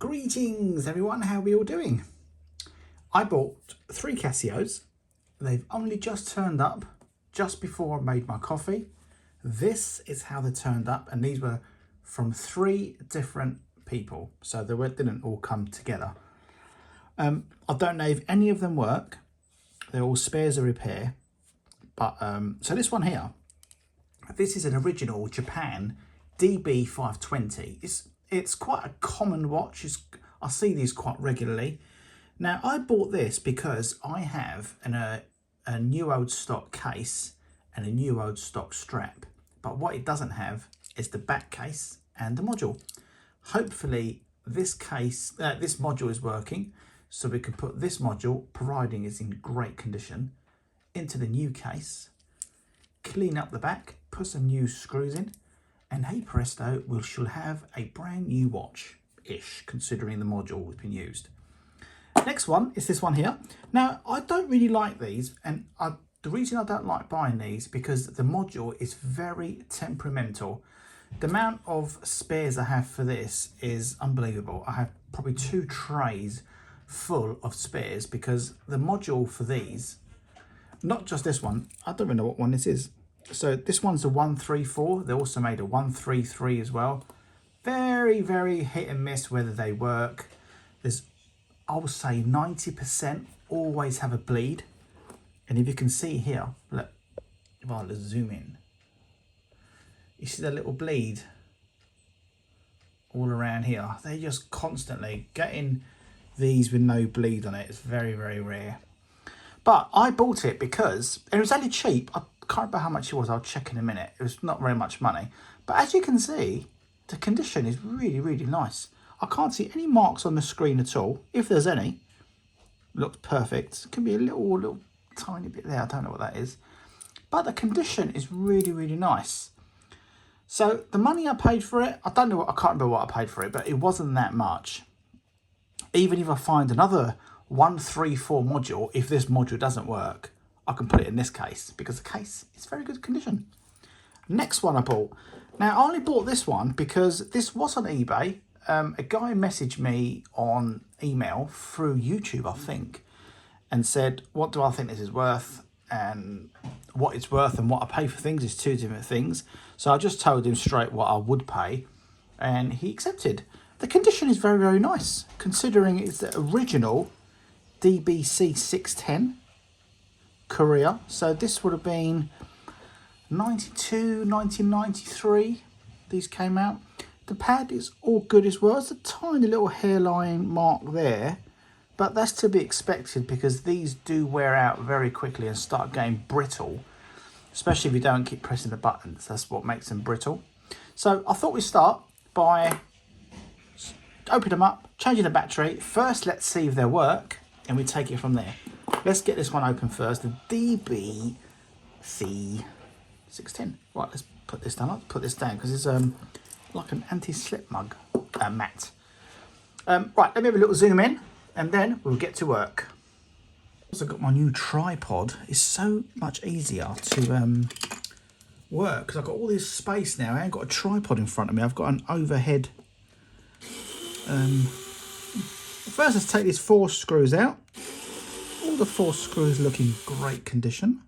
Greetings everyone, how are we all doing? I bought 3 Casios. They've only just turned up just before I made my coffee. This is how they turned up, and these were from 3 different people, so they didn't all come together. I don't know if any of them work. They're all spares or repair. But so this one here, this is an original Japan DB520. It's quite a common watch. I see these quite regularly. Now I bought this because I have a new old stock case and a new old stock strap. But what it doesn't have is the back case and the module. Hopefully this module is working, so we can put this module, providing it's in great condition, into the new case, clean up the back, put some new screws in, and hey presto, we shall have a brand new watch-ish, considering the module has been used. Next one is this one here. Now, I don't really like these, and the reason I don't like buying these because the module is very temperamental. The amount of spares I have for this is unbelievable. I have probably 2 trays full of spares because the module for these, not just this one, I don't even know what one this is. So this one's a 134. They also made a 133 as well. Very, very hit and miss whether they work. There's, I would say 90% always have a bleed. And if you can see here, look, if I zoom in, you see the little bleed all around here. They're just constantly getting these with no bleed on it. It's very, very rare. But I bought it because it was only cheap. I can't remember how much it was. I'll check in a minute. It was not very much money. But as you can see, the condition is really, really nice. I can't see any marks on the screen at all. If there's any, looks perfect. Can be a little tiny bit there. I don't know what that is. But the condition is really, really nice. So the money I paid for it, I can't remember what I paid for it, but it wasn't that much. Even if I find another 134 module, if this module doesn't work, I can put it in this case because the case is very good condition. Next one I bought. Now I only bought this one because this was on eBay. A guy messaged me on email through YouTube, I think, and said, what do I think this is worth? And what it's worth and what I pay for things is 2 different things. So I just told him straight what I would pay, and he accepted. The condition is very, very nice, considering it's the original DBC 610 Korea. So this would have been 92, 1993. These came out. The pad is all good as well. It's a tiny little hairline mark there, but that's to be expected because these do wear out very quickly and start getting brittle, especially if you don't keep pressing the buttons. That's what makes them brittle. So I thought we'd start by opening them up, changing the battery. First, let's see if they work, and we take it from there. Let's get this one open first, the DBC 610. Right, let's put this down. I'll put this down because it's like an anti-slip mug mat. Right, let me have a little zoom in, and then we'll get to work. Also got my new tripod. It's so much easier to work because I've got all this space now. I ain't got a tripod in front of me. I've got an overhead. First, let's take these 4 screws out. All the 4 screws look in great condition.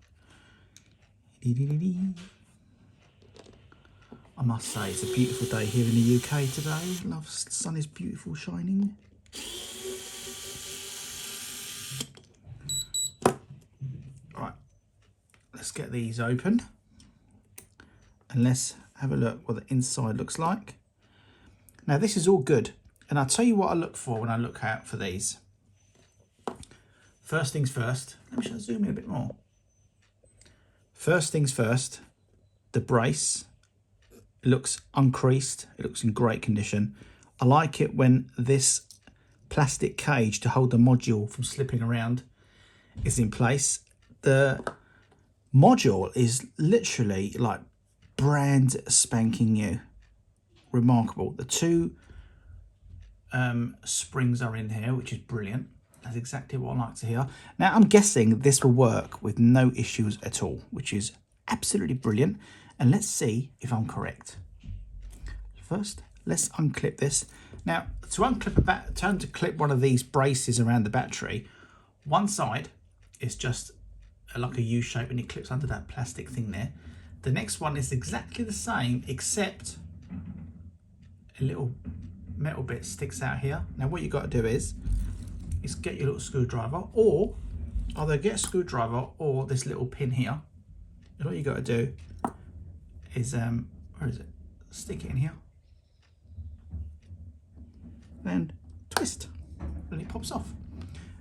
I must say, it's a beautiful day here in the UK today. The sun is beautiful, shining. Right, let's get these open. And let's have a look what the inside looks like. Now, this is all good. And I'll tell you what I look for when I look out for these. First things first, let me zoom in a bit more. First things first, the brace. It looks uncreased. It looks in great condition. I like it when this plastic cage to hold the module from slipping around is in place. The module is literally like brand spanking new. Remarkable. The 2 springs are in here, which is brilliant. That's exactly what I like to hear. Now, I'm guessing this will work with no issues at all, which is absolutely brilliant. And let's see if I'm correct. First, let's unclip this. Now, to unclip to clip one of these braces around the battery, one side is just like a U shape and it clips under that plastic thing there. The next one is exactly the same, except a little metal bit sticks out here. Now what you got to do is get your little screwdriver, or either get a screwdriver or this little pin here. And what you got to do is where is it? Stick it in here, then twist, and it pops off.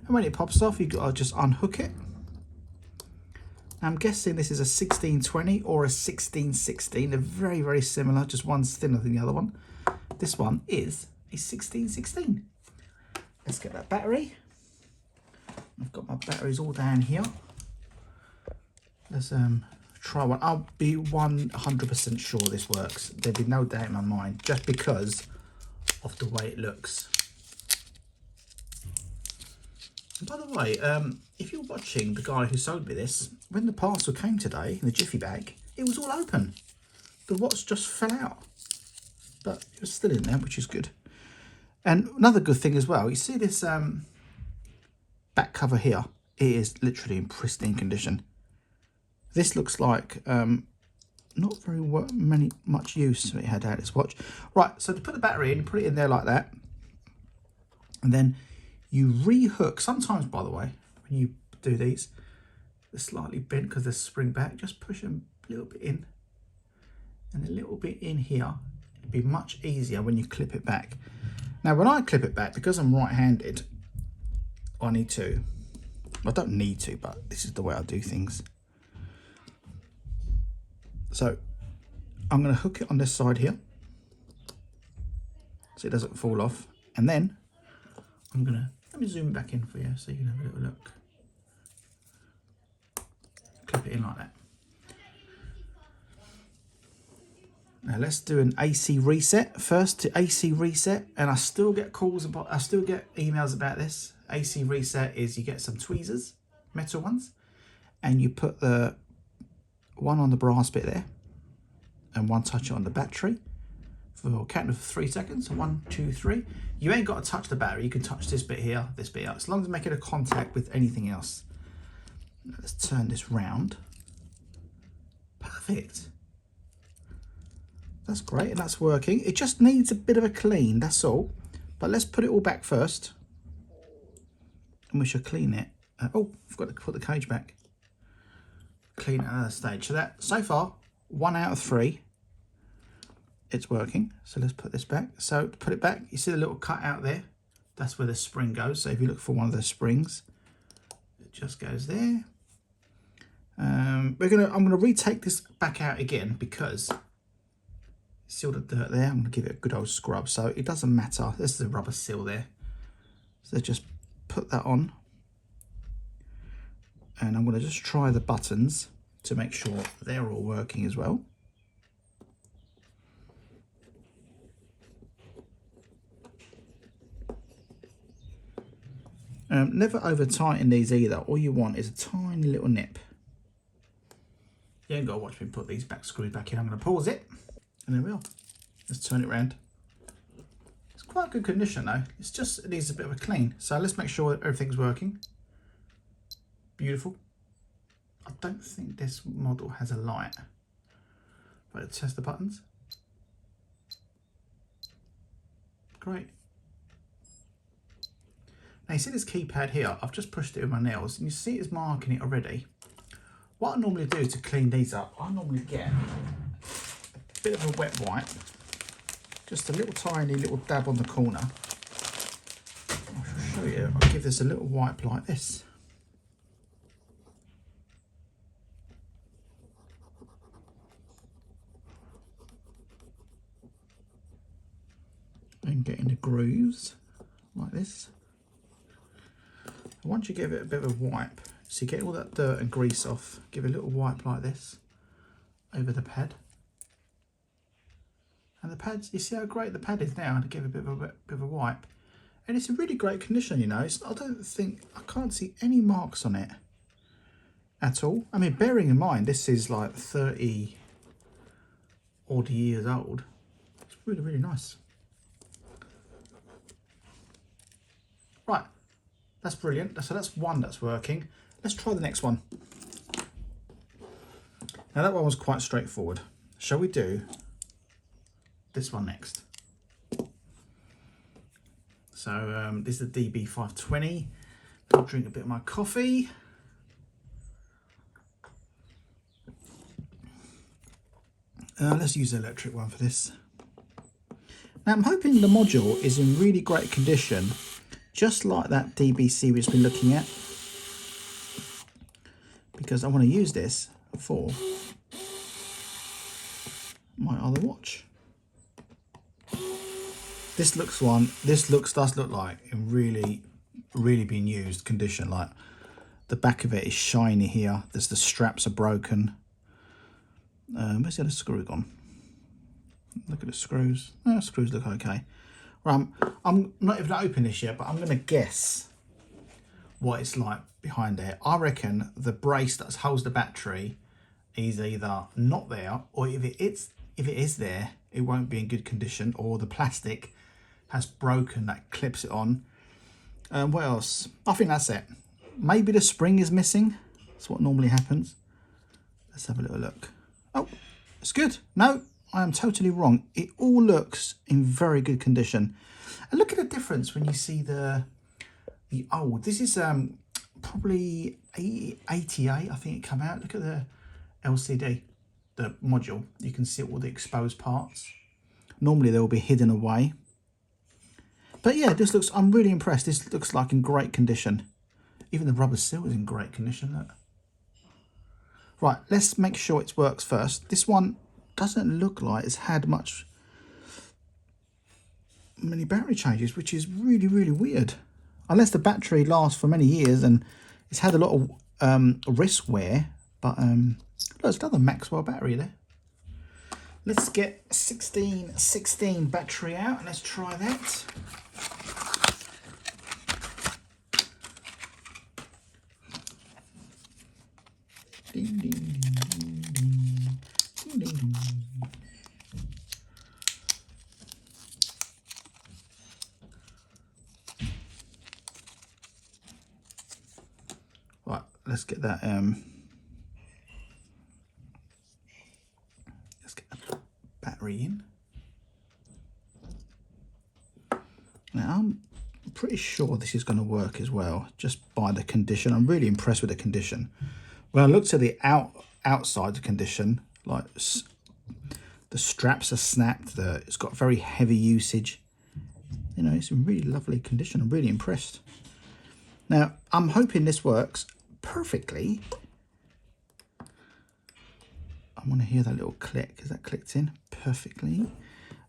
And when it pops off, you got to just unhook it. Now, I'm guessing this is a 1620 or a 1616. They're very, very similar, just one's thinner than the other one. This one is a 1616. Let's get that battery. I've got my batteries all down here. Let's try one. I'll be 100% sure this works. There'd be no doubt in my mind, just because of the way it looks. And by the way, if you're watching the guy who sold me this, when the parcel came today in the jiffy bag, it was all open. The watch just fell out, but it was still in there, which is good. And another good thing as well, you see this back cover here, it is literally in pristine condition. This looks like not very much use it had out of this watch. Right, so to put the battery in, you put it in there like that, and then you re-hook. Sometimes, by the way, when you do these, they're slightly bent because they're spring back. Just push them a little bit in and a little bit in here. It'd be much easier when you clip it back. Now, when I clip it back, because I'm right-handed, I don't need to, but this is the way I do things. So I'm going to hook it on this side here so it doesn't fall off, and then I'm going to, let me zoom back in for you so you can have a little look. Clip it in like that. Now let's do an AC reset. First to AC reset, and I still get emails about this. AC reset is you get some tweezers, metal ones, and you put the one on the brass bit there, and one touch it on the battery for a count of 3 seconds. 1, 2, 3. You ain't got to touch the battery. You can touch this bit here, this bit here, as long as making a contact with anything else. Now let's turn this round. Perfect. That's great, and that's working. It just needs a bit of a clean, that's all. But let's put it all back first, and we shall clean it. Oh, I've got to put the cage back. Clean at another stage. So that, so far, 1 out of 3, it's working. So let's put this back. So to put it back, you see the little cut out there? That's where the spring goes. So if you look for one of those springs, it just goes there. I'm gonna retake this back out again because see all the dirt there. I'm gonna give it a good old scrub. So it doesn't matter. This is a rubber seal there. So just put that on. And I'm going to just try the buttons to make sure they're all working as well. Never over tighten these either. All you want is a tiny little nip. You ain't got to watch me put these back screws back in. I'm going to pause it, and there we are. Let's turn it around. It's quite good condition though. It needs a bit of a clean. So let's make sure that everything's working. Beautiful. I don't think this model has a light, but let's test the buttons. Great. Now you see this keypad here, I've just pushed it with my nails and you see it's marking it already. What I normally do to clean these up, I normally get a bit of a wet wipe, just a little tiny little dab on the corner. I shall show you, I'll give this a little wipe like this. And get in the grooves like this. And once you give it a bit of a wipe, so you get all that dirt and grease off, give it a little wipe like this over the pad. And the pads, you see how great the pad is now to give a bit of a wipe. And it's in really great condition, you know. I can't see any marks on it at all. I mean, bearing in mind, this is like 30 odd years old. It's really, really nice. Right, that's brilliant. So that's one that's working. Let's try the next one. Now that one was quite straightforward. Shall we do this one next? So this is the DB520. I'll drink a bit of my coffee. Let's use the electric one for this. Now I'm hoping the module is in really great condition, just like that DBC we've been looking at, because I want to use this for my other watch. This does look like in really being used condition. Like the back of it is shiny here. The straps are broken. Where's the other screw gone? Look at the screws. Oh, screws look okay. Right, I'm not even open this yet, but I'm going to guess what it's like behind there. I reckon the brace that holds the battery is either not there, or if it is there, it won't be in good condition, or the plastic has broken that clips it on. What else? I think that's it. Maybe the spring is missing. That's what normally happens. Let's have a little look. Oh, it's good. No, I am totally wrong. It all looks in very good condition. And look at the difference when you see the old. This is probably 88, I think it came out. Look at the LCD, the module. You can see all the exposed parts. Normally they will be hidden away. But yeah, this looks, I'm really impressed. This looks like in great condition. Even the rubber seal is in great condition, look. Right, let's make sure it works first. This one doesn't look like it's had many battery changes, which is really weird. Unless the battery lasts for many years and it's had a lot of wrist wear. But look, there's another Maxwell battery there. Let's get 1616 battery out and let's try that. Ding, ding, ding, ding, ding, ding, ding. Right, let's get that battery in. Now I'm pretty sure this is going to work as well, just by the condition. I'm really impressed with the condition. When I looked at the outside the condition, like the straps are snapped, it's got very heavy usage. You know, it's in really lovely condition. I'm really impressed. Now I'm hoping this works perfectly. I want to hear that little click. Is that clicked in perfectly?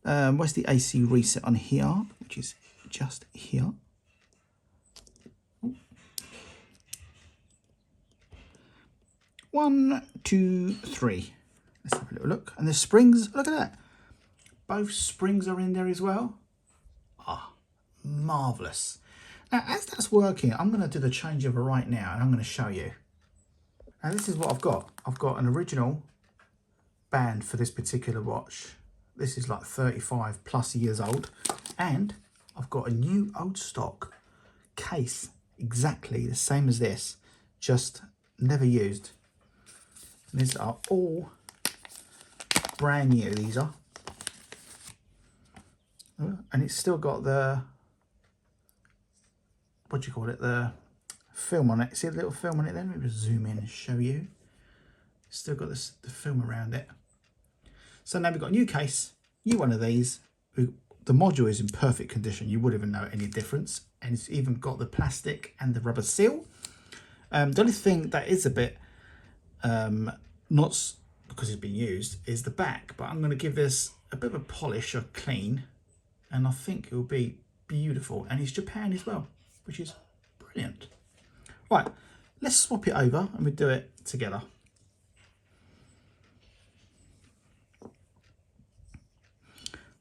Where's the AC reset on here, which is just here? Ooh. 1, 2, 3. Let's have a little look. And the springs, look at that. Both springs are in there as well. Ah, marvellous. Now, as that's working, I'm going to do the changeover right now, and I'm going to show you. Now, this is what I've got. I've got an original band for this particular watch. This is like 35 plus years old, and I've got a new old stock case, exactly the same as this, just never used. And these are all brand new, these are. And it's still got the, what do you call it, the film on it. See the little film on it there? Let me just zoom in and show you. Still got this, the film around it. So now we've got a new case, new one of these. The module is in perfect condition. You wouldn't even know any difference. And it's even got the plastic and the rubber seal. The only thing that is a bit, not because it's been used, is the back. But I'm going to give this a bit of a polish or clean. And I think it will be beautiful. And it's Japan as well, which is brilliant. Right, let's swap it over and we do it together.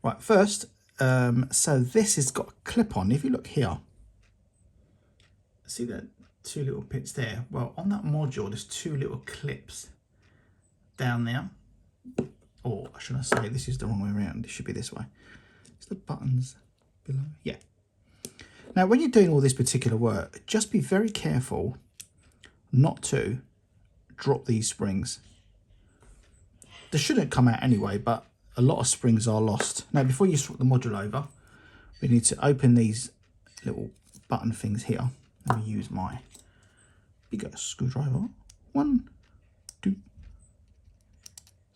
Right, first, so this has got a clip on. If you look here, see the two little bits there? Well, on that module, there's two little clips down there. Or should I say, this is the wrong way around. It should be this way. It's the buttons below. Yeah. Now, when you're doing all this particular work, just be very careful not to drop these springs. They shouldn't come out anyway, but a lot of springs are lost. Now, before you swap the module over, we need to open these little button things here. Let me use my bigger screwdriver. 1, 2,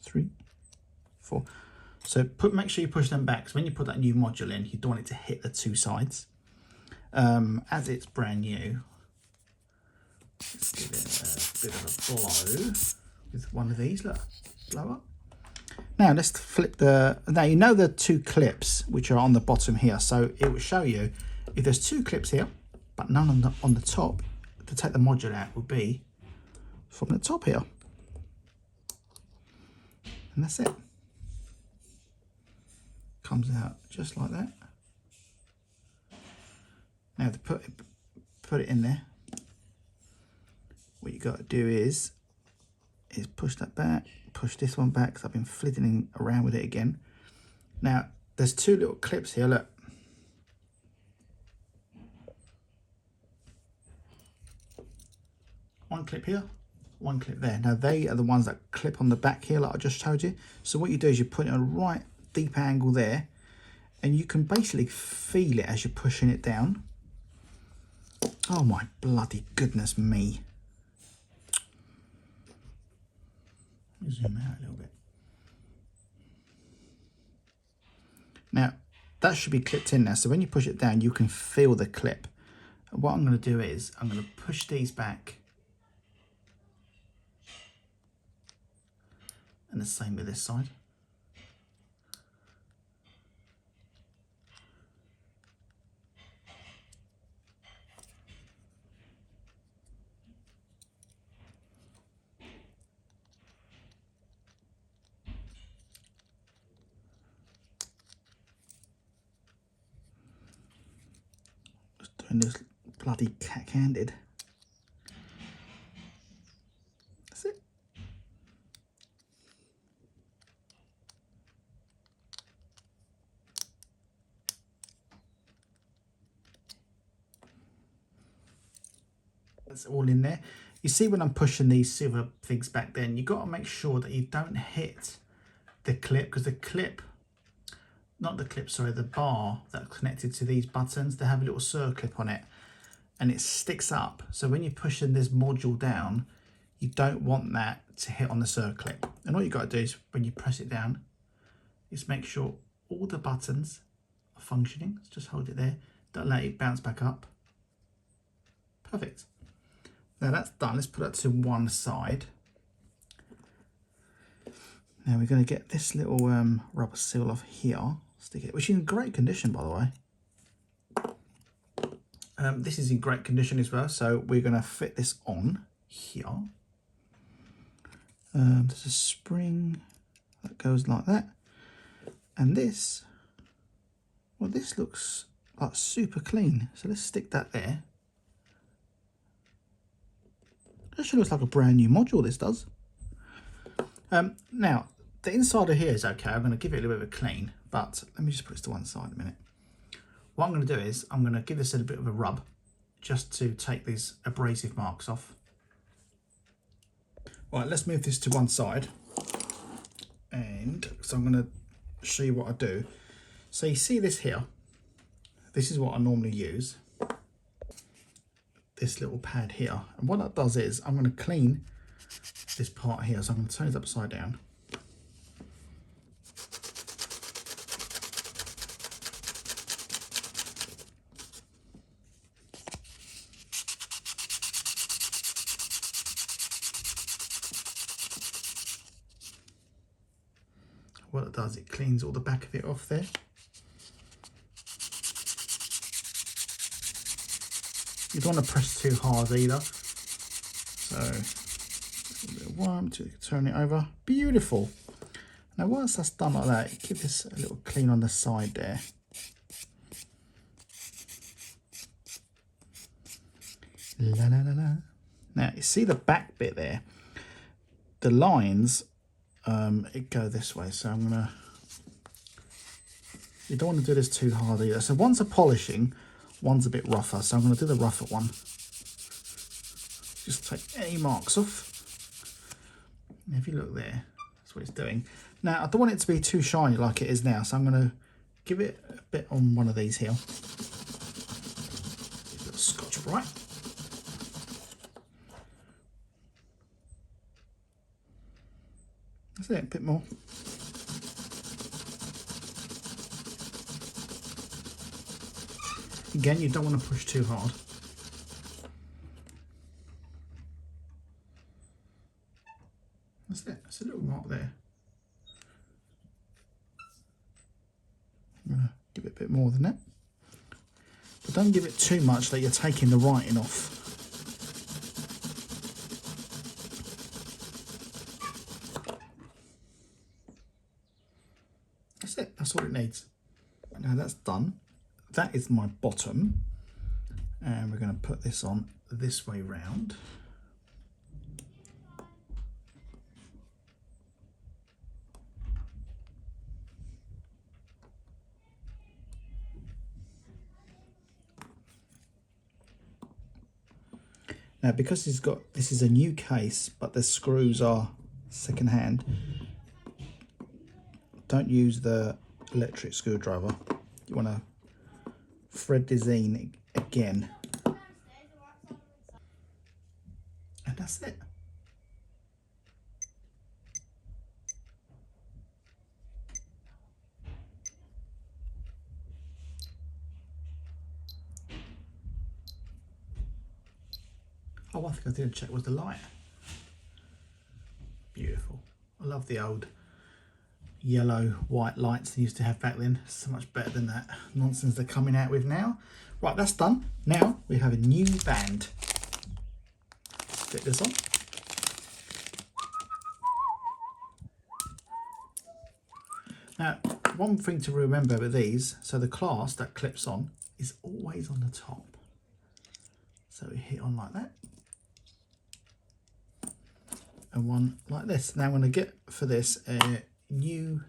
3, 4. So make sure you push them back. So when you put that new module in, you don't want it to hit the two sides. As it's brand new, let's give it a bit of a blow with one of these. Look, blow up. Now let's flip now you know the two clips which are on the bottom here. So it will show you if there's two clips here, but none on the top, to take the module out would be from the top here. And that's it. Comes out just like that. Now to put it in there, what you got to do is push that back, push this one back, because I've been fiddling around with it again. Now there's two little clips here, look. One clip here, one clip there. Now they are the ones that clip on the back here, like I just showed you. So what you do is you put it on a right deep angle there, and you can basically feel it as you're pushing it down. Oh my bloody goodness me. Let me zoom out a little bit. Now that should be clipped in now, so when you push it down you can feel the clip. And what I'm going to do is I'm going to push these back, and the same with this side. Just doing this bloody cack-handed. That's it. That's all in there. You see when I'm pushing these silver things back, then you got to make sure that you don't hit the clip, because the clip, not the clip, sorry, the bar that's connected to these buttons, they have a little circlip on it and it sticks up. So when you're pushing this module down, you don't want that to hit on the circlip. And all you got to do is when you press it down, is make sure all the buttons are functioning. Just hold it there, don't let it bounce back up. Perfect. Now that's done. Let's put that to one side. Now we're going to get this little rubber seal off here, stick it, which is in great condition, by the way. This is in great condition as well, so we're going to fit this on here. There's a spring that goes like that, and this, well, this looks like super clean, so let's stick that there. That looks like a brand new module, this does. Now the inside of here is okay. I'm going to give it a little bit of a clean, but let me just put this to one side a minute. What I'm going to do is I'm going to give this a bit of a rub just to take these abrasive marks off. Right, let's move this to one side, and so I'm going to show you what I do. So you see this here, this is what I normally use, this little pad here, and what that does is I'm going to clean this part here, so I'm going to turn it upside down. What it does, it cleans all the back of it off there. You don't want to press too hard either. So, a bit of one, two, turn it over. Beautiful. Now once that's done like that, you give this a little clean on the side there. La la la la. Now you see the back bit there. The lines, it go this way. So I'm gonna. You don't want to do this too hard either. So once I'm polishing, One's a bit rougher, so I'm going to do the rougher one. Just take any marks off. And if you look there, that's what it's doing. Now, I don't want it to be too shiny like it is now, so I'm going to give it a bit on one of these here. A little Scotch-Brite. That's it, a bit more. Again, you don't want to push too hard. That's it, that's a little mark there. I'm going to give it a bit more than that. But don't give it too much that you're taking the writing off. That's it, that's all it needs. Now that's done. That is my bottom. And we're going to put this on this way round. Now, because this is a new case, but the screws are second hand, don't use the electric screwdriver. You want to thread this in again. And that's it. Oh, one thing I didn't check was the light. Beautiful. I love the old yellow, white lights they used to have back then. So much better than that nonsense they're coming out with now. Right, that's done. Now we have a new band. Stick this on. Now, one thing to remember with these, so the clasp that clips on is always on the top. So we hit on like that. And one like this. Now I'm going to get for this a new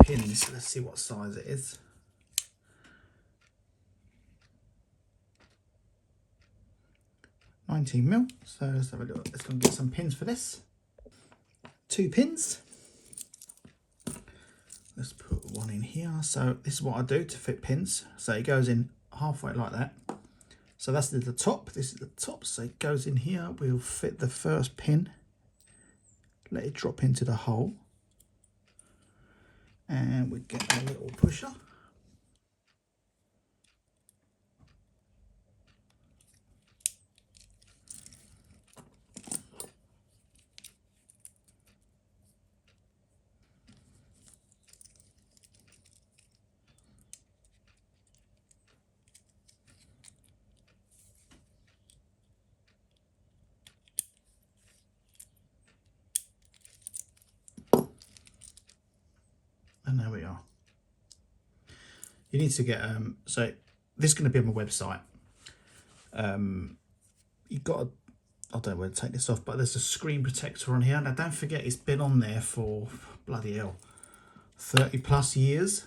pins. Let's see what size it is. $19mm. So let's have a look. Let's go and get some pins for this. 2 pins. Let's put one in here. So this is what I do to fit pins. So it goes in halfway like that. So that's the top, this is the top, so it goes in here. We'll fit the first pin, let it drop into the hole, and we get a little pusher. And there we are. You need to get, so this is going to be on my website. You've got to, I don't know where to take this off, but there's a screen protector on here. Now don't forget it's been on there for, bloody hell, 30 plus years.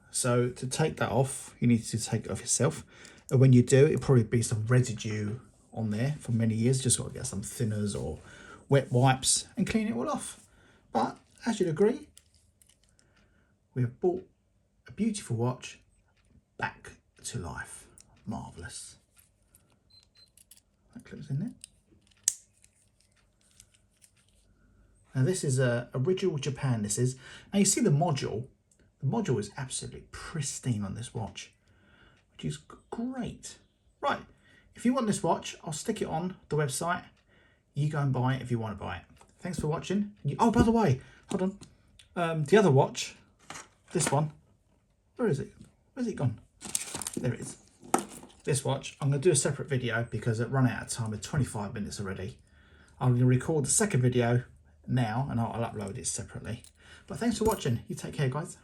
So to take that off, you need to take it off yourself. And when you do, it'll probably be some residue on there for many years. Just got to get some thinners or wet wipes and clean it all off. But as you'd agree, we have bought a beautiful watch back to life. Marvellous. That clips in there. Now this is original Japan, this is. Now you see the module. The module is absolutely pristine on this watch, which is great. Right, if you want this watch, I'll stick it on the website. You go and buy it if you want to buy it. Thanks for watching. Oh, by the way, hold on. The other watch, this one, where is it? Where's it gone? There it is. This watch, I'm going to do a separate video because it run out of time with 25 minutes already. I'm going to record the second video now and I'll upload it separately. But thanks for watching. You take care, guys.